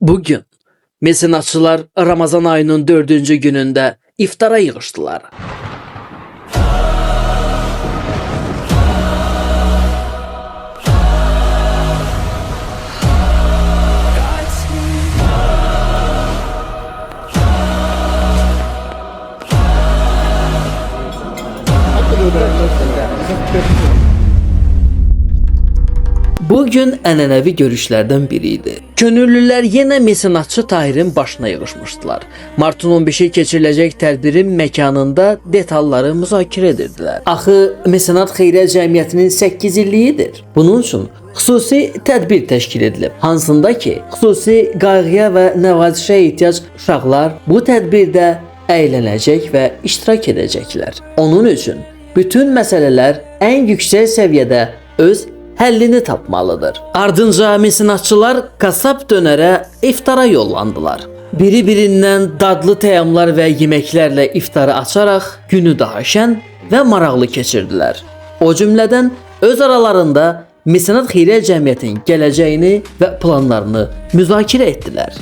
Bugün mesenatçılar Ramazan ayının 4. gününde iftara yığıştılar. Bugün ənənəvi görüşlərdən biri idi. Könüllülər yenə mesenatçı Tahirin başına yığışmışdılar. Martın 15-i keçiriləcək tədbirin məkanında detalları müzakirə edirdilər. Axı Mesenat Xeyriyyə Cəmiyyətinin 8 illiyidir. Bunun üçün xüsusi tədbir təşkil edilib. Hansında ki, xüsusi qayğıya və nəvazişə ehtiyac uşaqlar bu tədbirdə əylənəcək və iştirak edəcəklər. Onun üçün bütün məsələlər ən yüksək səviyyədə öz həllini tapmalıdır. Ardınca mesenatçılar kasab dönərə iftara yollandılar. Biri-birindən dadlı təyyamlar və yeməklərlə iftarı açaraq günü daha şən və maraqlı keçirdilər. O cümlədən öz aralarında Mesenat Xeyriyyə Cəmiyyətinin gələcəyini və planlarını müzakirə etdilər.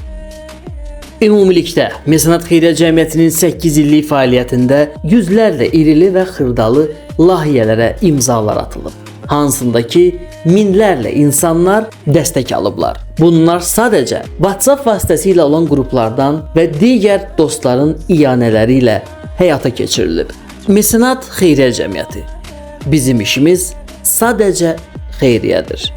Ümumilikdə Mesenat Xeyriyyə Cəmiyyətinin 8 illik fəaliyyətində yüzlərlə irili və xırdalı layihələrə imzalar atılıb. Hansındakı minlərlə insanlar dəstək alıblar. Bunlar sadəcə WhatsApp vasitəsilə olan qruplardan və digər dostların iyanələri ilə həyata keçirilib. Mesenat Xeyriyyə Cəmiyyəti. Bizim işimiz sadəcə xeyriyyədir.